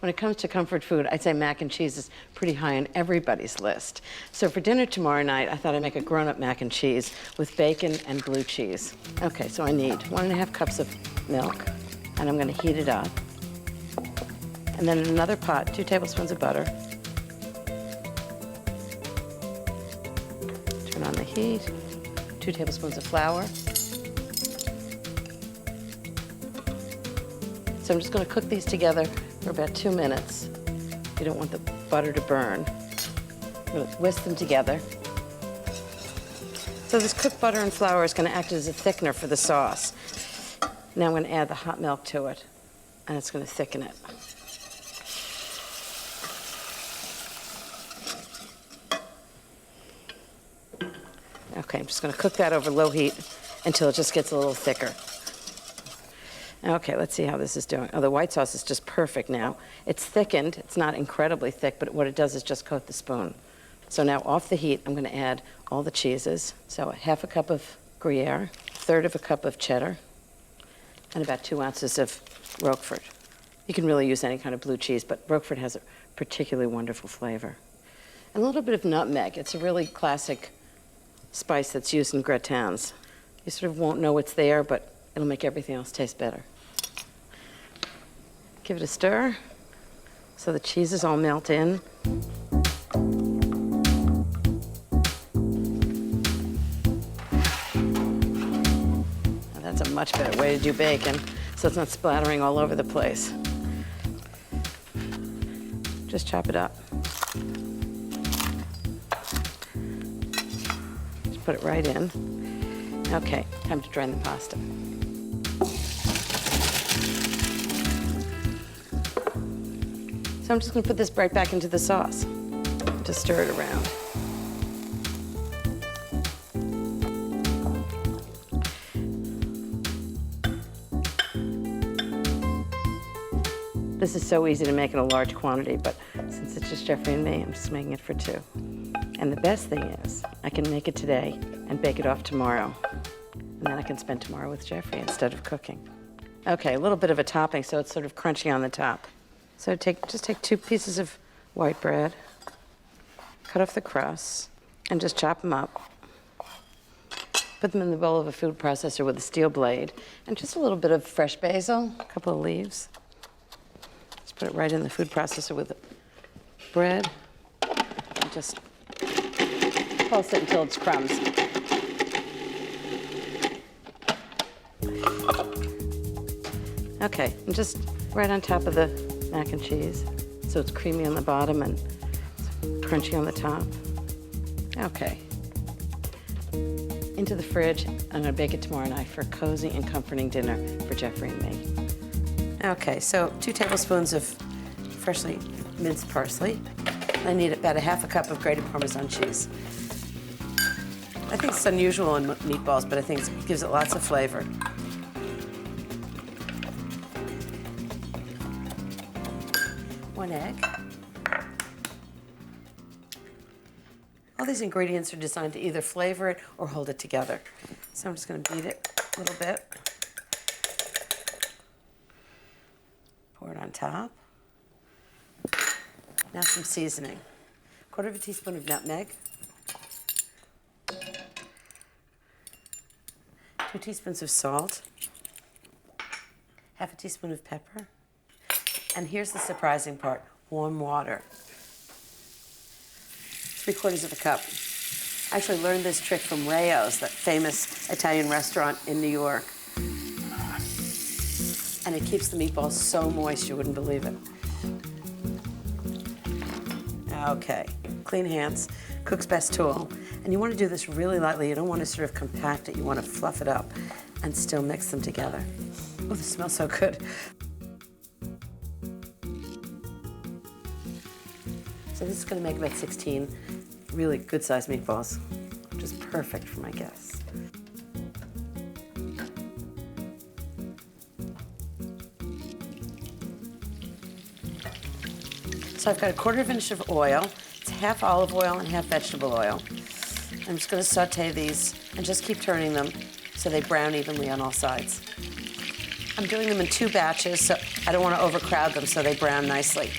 when it comes to comfort food, I'd say mac and cheese is pretty high on everybody's list. So for dinner tomorrow night, I thought I'd make a grown-up mac and cheese with bacon and blue cheese. Okay, so I need 1.5 cups of milk, and I'm gonna heat it up. And then in another pot, 2 tablespoons of butter. Turn on the heat, 2 tablespoons of flour. So I'm just gonna cook these together for about 2 minutes. You don't want the butter to burn. I'm gonna whisk them together. So this cooked butter and flour is gonna act as a thickener for the sauce. Now I'm gonna add the hot milk to it, and it's gonna thicken it. Okay, I'm just gonna cook that over low heat until it just gets a little thicker. Okay, let's see how this is doing. Oh, the white sauce is just perfect now. It's thickened. It's not incredibly thick, but what it does is just coat the spoon. So now off the heat, I'm going to add all the cheeses. So 1/2 cup of Gruyere, 1/3 cup of cheddar, and about 2 ounces of Roquefort. You can really use any kind of blue cheese, but Roquefort has a particularly wonderful flavor. And a little bit of nutmeg. It's a really classic spice that's used in gratins. You sort of won't know it's there, but it'll make everything else taste better. Give it a stir so the cheeses all melt in. Now that's a much better way to do bacon, so it's not splattering all over the place. Just chop it up. Just put it right in. Okay, time to drain the pasta. So I'm just gonna put this right back into the sauce. Just stir it around. This is so easy to make in a large quantity, but since it's just Jeffrey and me, I'm just making it for 2. And the best thing is, I can make it today and bake it off tomorrow. And then I can spend tomorrow with Jeffrey instead of cooking. Okay, a little bit of a topping so it's sort of crunchy on the top. So just take 2 pieces of white bread, cut off the crusts, and just chop them up. Put them in the bowl of a food processor with a steel blade, and just a little bit of fresh basil, a couple of leaves. Just put it right in the food processor with the bread, and just pulse it until it's crumbs. Okay, and just right on top of the mac and cheese, so it's creamy on the bottom and crunchy on the top. Okay. Into the fridge. I'm gonna bake it tomorrow night for a cozy and comforting dinner for Jeffrey and me. Okay, so 2 tablespoons of freshly minced parsley. I need about 1/2 cup of grated Parmesan cheese. I think it's unusual in meatballs, but I think it gives it lots of flavor. One egg. All these ingredients are designed to either flavor it or hold it together. So I'm just going to beat it a little bit. Pour it on top. Now some seasoning. 1/4 teaspoon of nutmeg. 2 teaspoons of salt. 1/2 teaspoon of pepper. And here's the surprising part, warm water. 3/4 cup. I actually learned this trick from Rayo's, that famous Italian restaurant in New York. And it keeps the meatballs so moist you wouldn't believe it. Okay, clean hands, cook's best tool. And you want to do this really lightly. You don't want to sort of compact it. You want to fluff it up and still mix them together. Oh, this smells so good. So this is going to make about 16 really good-sized meatballs, which is perfect for my guests. So I've got 1/4 inch of oil. It's half olive oil and half vegetable oil. I'm just going to saute these and just keep turning them so they brown evenly on all sides. I'm doing them in 2 batches, so I don't want to overcrowd them so they brown nicely.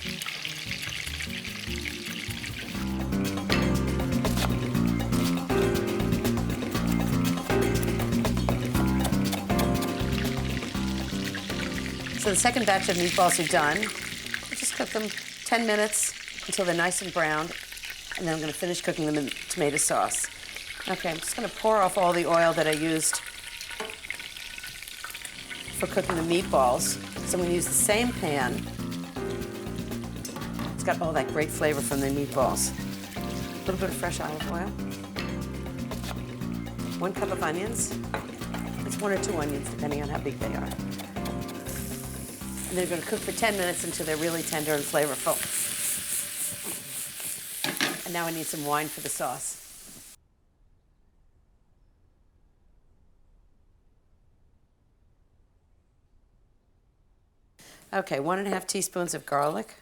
So the second batch of meatballs are done. I'll just cook them 10 minutes until they're nice and browned, and then I'm going to finish cooking them in tomato sauce. Okay, I'm just going to pour off all the oil that I used for cooking the meatballs. So I'm going to use the same pan. It's got all that great flavor from the meatballs. A little bit of fresh olive oil. 1 cup of onions. It's 1 or 2 onions, depending on how big they are. And they're going to cook for 10 minutes until they're really tender and flavorful. And now I need some wine for the sauce. Okay, 1½ teaspoons of garlic.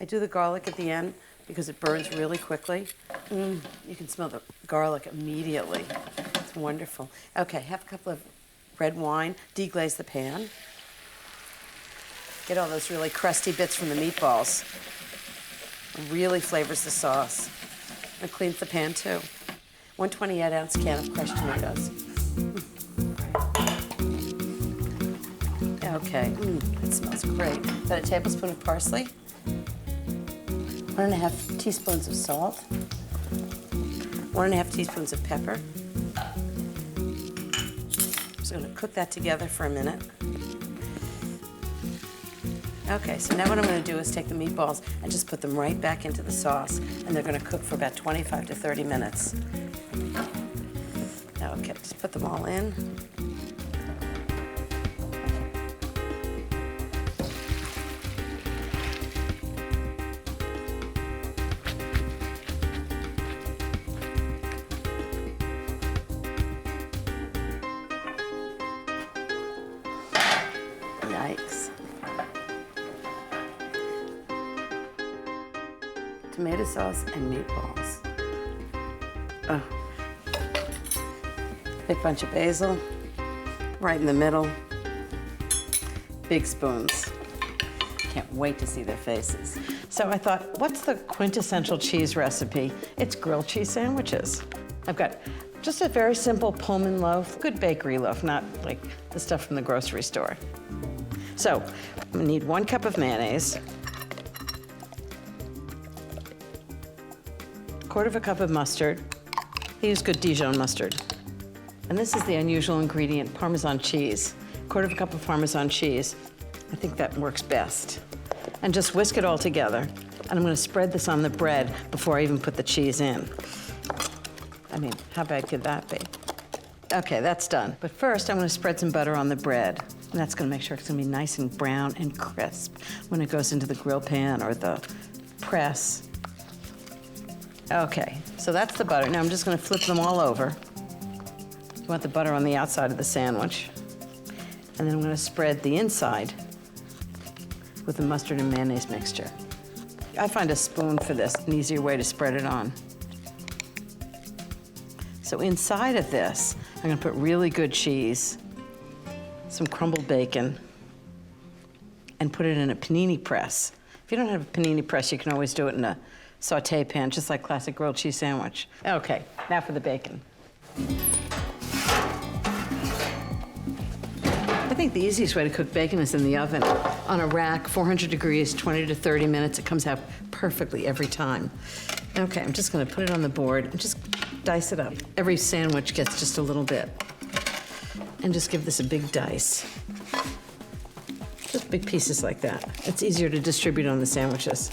I do the garlic at the end because it burns really quickly. You can smell the garlic immediately. It's wonderful. Okay, half a cup of red wine. Deglaze the pan. Get all those really crusty bits from the meatballs. It really flavors the sauce. And cleans the pan too. 1 28-ounce can of crushed tomatoes. Okay, that smells great. About a tablespoon of parsley. 1½ teaspoons of salt. 1½ teaspoons of pepper. I'm just going to cook that together for a minute. Okay, so now what I'm going to do is take the meatballs and just put them right back into the sauce, and they're going to cook for about 25 to 30 minutes. Okay, just put them all in. Yikes. Tomato sauce and meatballs. Oh. Big bunch of basil, right in the middle. Big spoons. Can't wait to see their faces. So I thought, what's the quintessential cheese recipe? It's grilled cheese sandwiches. I've got just a very simple Pullman loaf, good bakery loaf, not like the stuff from the grocery store. So I'm gonna need 1 cup of mayonnaise, 1/4 cup of mustard. I use good Dijon mustard. And this is the unusual ingredient, Parmesan cheese. 1/4 cup of Parmesan cheese. I think that works best. And just whisk it all together. And I'm gonna spread this on the bread before I even put the cheese in. I mean, how bad could that be? Okay, that's done. But first, I'm gonna spread some butter on the bread. And that's gonna make sure it's gonna be nice and brown and crisp when it goes into the grill pan or the press. Okay, so that's the butter. Now I'm just gonna flip them all over. You want the butter on the outside of the sandwich. And then I'm gonna spread the inside with the mustard and mayonnaise mixture. I find a spoon for this, an easier way to spread it on. So inside of this, I'm gonna put really good cheese, some crumbled bacon, and put it in a panini press. If you don't have a panini press, you can always do it in a saute pan, just like classic grilled cheese sandwich. Okay, now for the bacon. I think the easiest way to cook bacon is in the oven. On a rack, 400 degrees, 20 to 30 minutes. It comes out perfectly every time. Okay, I'm just gonna put it on the board and just dice it up. Every sandwich gets just a little bit. And just give this a big dice. Just big pieces like that. It's easier to distribute on the sandwiches.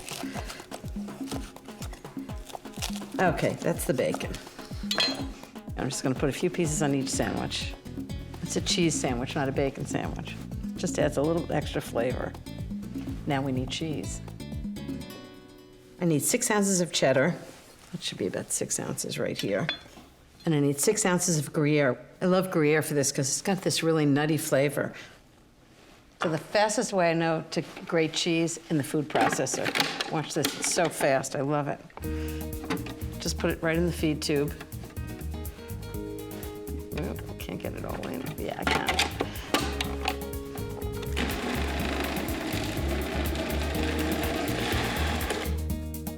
Okay, that's the bacon. I'm just gonna put a few pieces on each sandwich. It's a cheese sandwich, not a bacon sandwich. Just adds a little extra flavor. Now we need cheese. I need 6 ounces of cheddar. That should be about 6 ounces right here. And I need 6 ounces of Gruyere. I love Gruyere for this because it's got this really nutty flavor. So the fastest way I know to grate cheese in the food processor. Watch this, it's so fast, I love it. Just put it right in the feed tube. Oop, can't get it all in. Yeah, I can.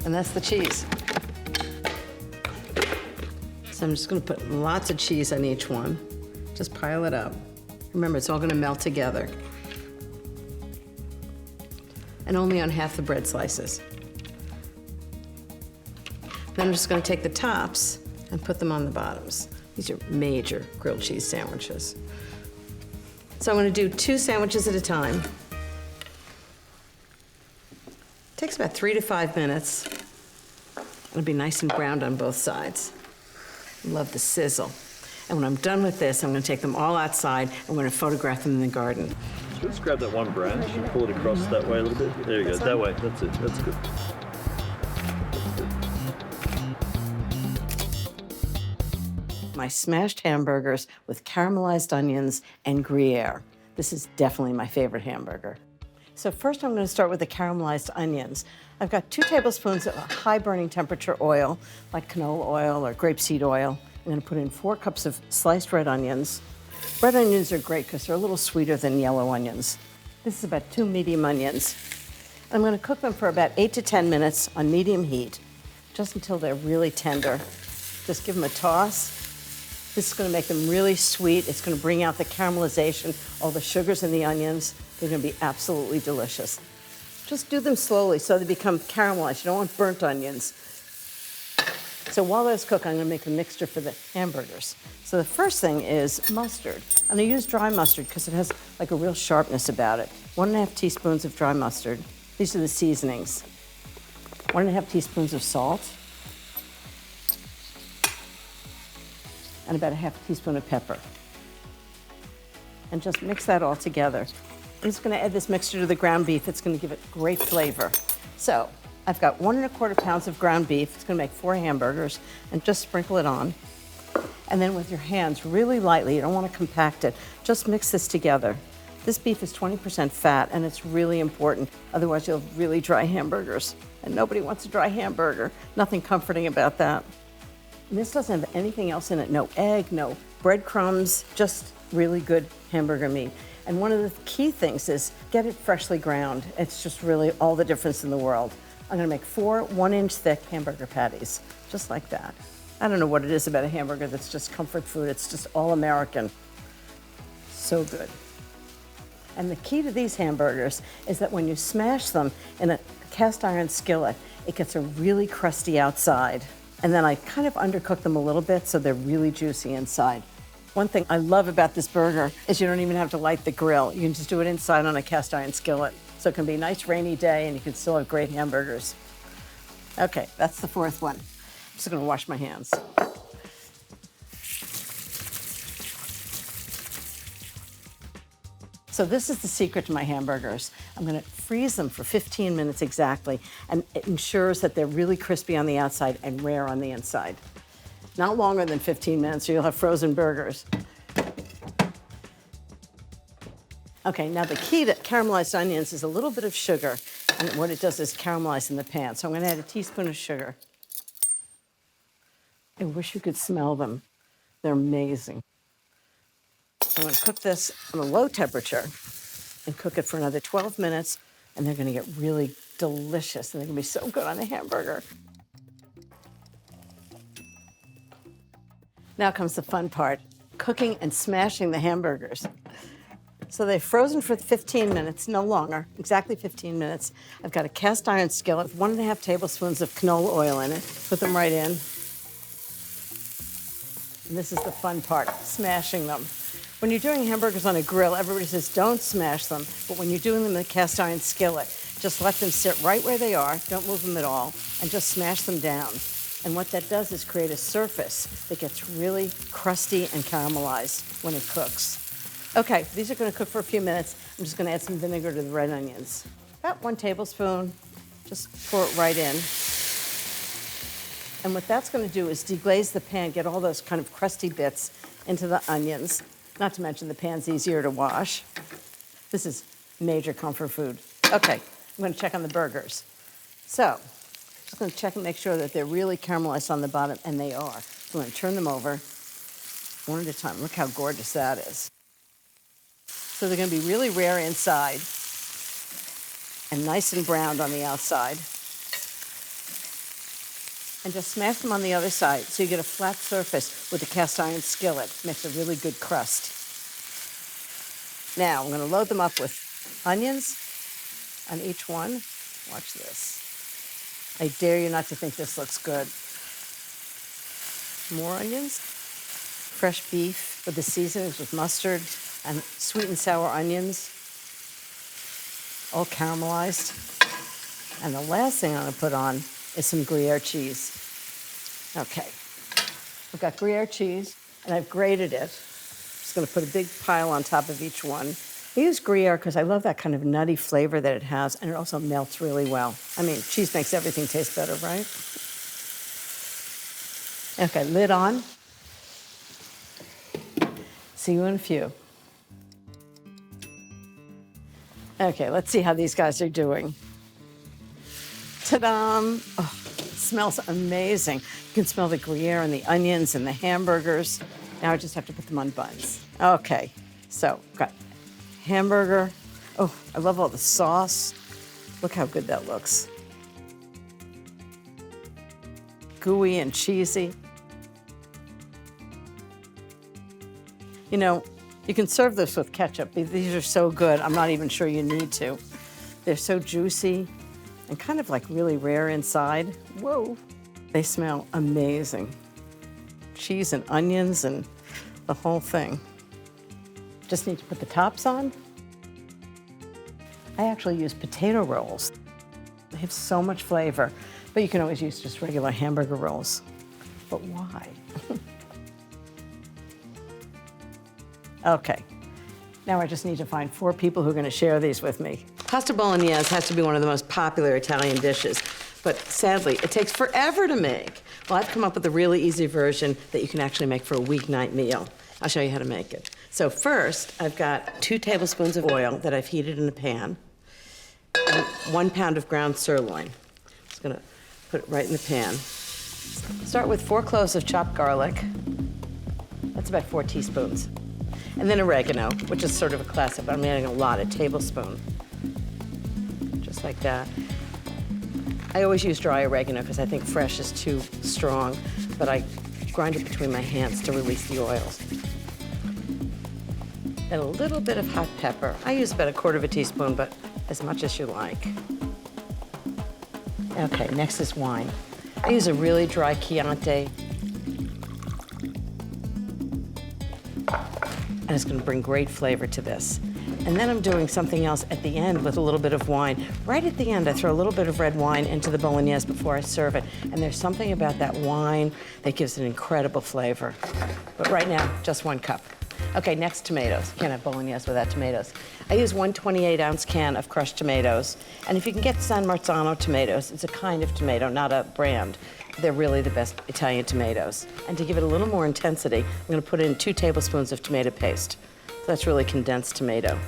And that's the cheese. So I'm just gonna put lots of cheese on each one. Just pile it up. Remember, it's all gonna melt together. And only on half the bread slices. Then I'm just gonna take the tops and put them on the bottoms. These are major grilled cheese sandwiches. So I'm gonna do 2 sandwiches at a time. Takes about 3 to 5 minutes. It'll be nice and browned on both sides. Love the sizzle. And when I'm done with this, I'm gonna take them all outside. I'm gonna photograph them in the garden. So let's grab that one branch and pull it across that way a little bit. There you go, that way, that's it, that's good. My smashed hamburgers with caramelized onions and Gruyere. This is definitely my favorite hamburger. So first I'm gonna start with the caramelized onions. I've got 2 tablespoons of high burning temperature oil, like canola oil or grapeseed oil. I'm gonna put in 4 cups of sliced red onions. Red onions are great because they're a little sweeter than yellow onions. This is about 2 medium onions. I'm gonna cook them for about 8 to 10 minutes on medium heat, just until they're really tender. Just give them a toss. This is gonna make them really sweet. It's gonna bring out the caramelization, all the sugars in the onions. They're gonna be absolutely delicious. Just do them slowly so they become caramelized. You don't want burnt onions. So while those cook, I'm gonna make a mixture for the hamburgers. So the first thing is mustard. I'm gonna use dry mustard because it has like a real sharpness about it. 1½ teaspoons of dry mustard. These are the seasonings. 1½ teaspoons of salt. And about 1/2 teaspoon of pepper. And just mix that all together. I'm just gonna add this mixture to the ground beef. It's gonna give it great flavor. So I've got 1¼ pounds of ground beef. It's gonna make 4 hamburgers, and just sprinkle it on. And then with your hands, really lightly, you don't wanna compact it, just mix this together. This beef is 20% fat, and it's really important. Otherwise, you'll have really dry hamburgers. And nobody wants a dry hamburger. Nothing comforting about that. And this doesn't have anything else in it. No egg, no breadcrumbs, just really good hamburger meat. And one of the key things is get it freshly ground. It's just really all the difference in the world. I'm gonna make 4 1-inch thick hamburger patties, just like that. I don't know what it is about a hamburger that's just comfort food. It's just all American. So good. And the key to these hamburgers is that when you smash them in a cast iron skillet, it gets a really crusty outside. And then I kind of undercook them a little bit so they're really juicy inside. One thing I love about this burger is you don't even have to light the grill. You can just do it inside on a cast iron skillet. So it can be a nice rainy day and you can still have great hamburgers. Okay, that's the 4th one. I'm just gonna wash my hands. So this is the secret to my hamburgers. I'm gonna freeze them for 15 minutes exactly, and it ensures that they're really crispy on the outside and rare on the inside. Not longer than 15 minutes or you'll have frozen burgers. Okay, now the key to caramelized onions is a little bit of sugar, and what it does is caramelize in the pan. So I'm gonna add a teaspoon of sugar. I wish you could smell them. They're amazing. I'm gonna cook this on a low temperature and cook it for another 12 minutes, and they're gonna get really delicious, and they're gonna be so good on a hamburger. Now comes the fun part, cooking and smashing the hamburgers. So they're frozen for 15 minutes, no longer, exactly 15 minutes. I've got a cast iron skillet, 1½ tablespoons of canola oil in it. Put them right in. And this is the fun part, smashing them. When you're doing hamburgers on a grill, everybody says don't smash them, but when you're doing them in a cast iron skillet, just let them sit right where they are, don't move them at all, and just smash them down. And what that does is create a surface that gets really crusty and caramelized when it cooks. Okay, these are gonna cook for a few minutes. I'm just gonna add some vinegar to the red onions. About 1 tablespoon, just pour it right in. And what that's gonna do is deglaze the pan, get all those kind of crusty bits into the onions. Not to mention the pan's easier to wash. This is major comfort food. Okay, I'm gonna check on the burgers. So, just gonna check and make sure that they're really caramelized on the bottom, and they are. So I'm gonna turn them over one at a time. Look how gorgeous that is. So they're gonna be really rare inside and nice and browned on the outside. and just smash them on the other side so you get a flat surface with the cast iron skillet. Makes a really good crust. Now I'm going to load them up with onions on each one. Watch this. I dare you not to think this looks good. More onions. Fresh beef with the seasonings with mustard and sweet and sour onions, all caramelized. And the last thing I'm going to put on is some Gruyere cheese. Okay, I've got Gruyere cheese and I've grated it. Just going to put a big pile on top of each one. I use Gruyere because I love that kind of nutty flavor that it has, and it also melts really well. I mean, cheese makes everything taste better, right? Okay, lid on. See you in a few. Okay, let's see how these guys are doing. Ta-da! Oh, it smells amazing. You can smell the Gruyere and the onions and the hamburgers. Now I just have to put them on buns. Okay, so got hamburger. Oh, I love all the sauce. Look how good that looks. Gooey and cheesy. You know, you can serve this with ketchup. These are so good, I'm not even sure you need to. They're so juicy and kind of like really rare inside. Whoa. They smell amazing. Cheese and onions and the whole thing. Just need to put the tops on. I actually use potato rolls. They have so much flavor, but you can always use just regular hamburger rolls. But why? Okay, now I just need to find 4 people who are gonna share these with me. Pasta bolognese has to be one of the most popular Italian dishes, but sadly, it takes forever to make. Well, I've come up with a really easy version that you can actually make for a weeknight meal. I'll show you how to make it. So first, I've got 2 tablespoons of oil that I've heated in a pan, and 1 pound of ground sirloin. I'm just gonna put it right in the pan. Start with 4 cloves of chopped garlic. That's about 4 teaspoons. And then oregano, which is sort of a classic, but I'm adding a lot, a tablespoon. Just like that. I always use dry oregano because I think fresh is too strong, but I grind it between my hands to release the oils. And a little bit of hot pepper. I use about 1/4 teaspoon, but as much as you like. Okay, next is wine. I use a really dry Chianti. And it's gonna bring great flavor to this. And then I'm doing something else at the end with a little bit of wine. Right at the end, I throw a little bit of red wine into the bolognese before I serve it. And there's something about that wine that gives it incredible flavor. But right now, just 1 cup. Okay, next, tomatoes. Can't have bolognese without tomatoes. I use 1 28-ounce can of crushed tomatoes. And if you can get San Marzano tomatoes, it's a kind of tomato, not a brand. They're really the best Italian tomatoes. And to give it a little more intensity, I'm gonna put in 2 tablespoons of tomato paste. So that's really condensed tomato.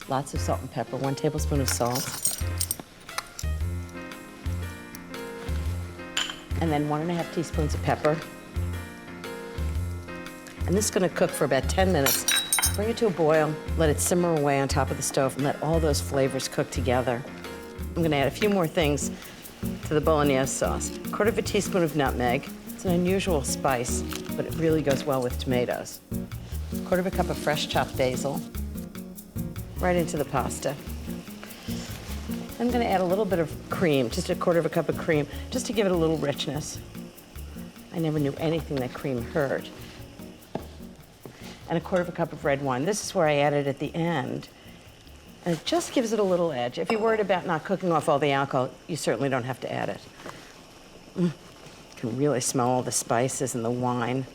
Lots of salt and pepper, 1 tablespoon of salt. And then 1½ teaspoons of pepper. And this is gonna cook for about 10 minutes. Bring it to a boil, let it simmer away on top of the stove, and let all those flavors cook together. I'm gonna add a few more things to the bolognese sauce. 1/4 teaspoon of nutmeg. It's an unusual spice, but it really goes well with tomatoes. 1/4 cup of fresh chopped basil. Right into the pasta. I'm gonna add a little bit of cream, just 1/4 cup of cream, just to give it a little richness. I never knew anything that cream hurt. And 1/4 cup of red wine. This is where I add it at the end. And it just gives it a little edge. If you're worried about not cooking off all the alcohol, you certainly don't have to add it. You can really smell all the spices and the wine.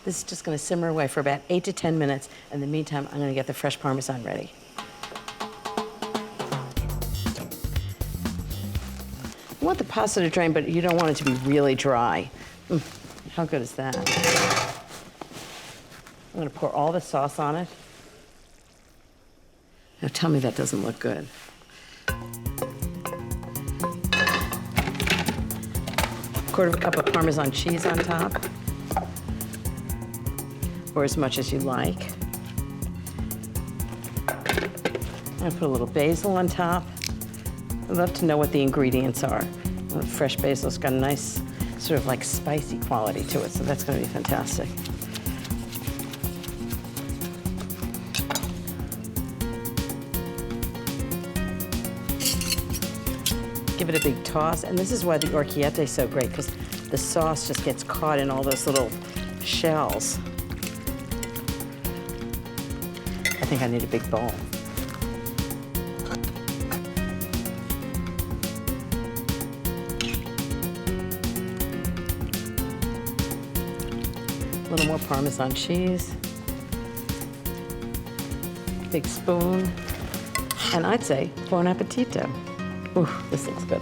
This is just gonna simmer away for about 8 to 10 minutes. In the meantime, I'm gonna get the fresh Parmesan ready. You want the pasta to drain, but you don't want it to be really dry. How good is that? I'm gonna pour all the sauce on it. Now tell me that doesn't look good. 1/4 cup of Parmesan cheese on top, or as much as you like. I'm gonna put a little basil on top. I'd love to know what the ingredients are. Fresh basil's got a nice sort of like spicy quality to it, so that's going to be fantastic. Give it a big toss, and this is why the orecchiette is so great, because the sauce just gets caught in all those little shells. I think I need a big bowl. A little more Parmesan cheese. Big spoon. And I'd say, buon appetito. Ooh, this looks good.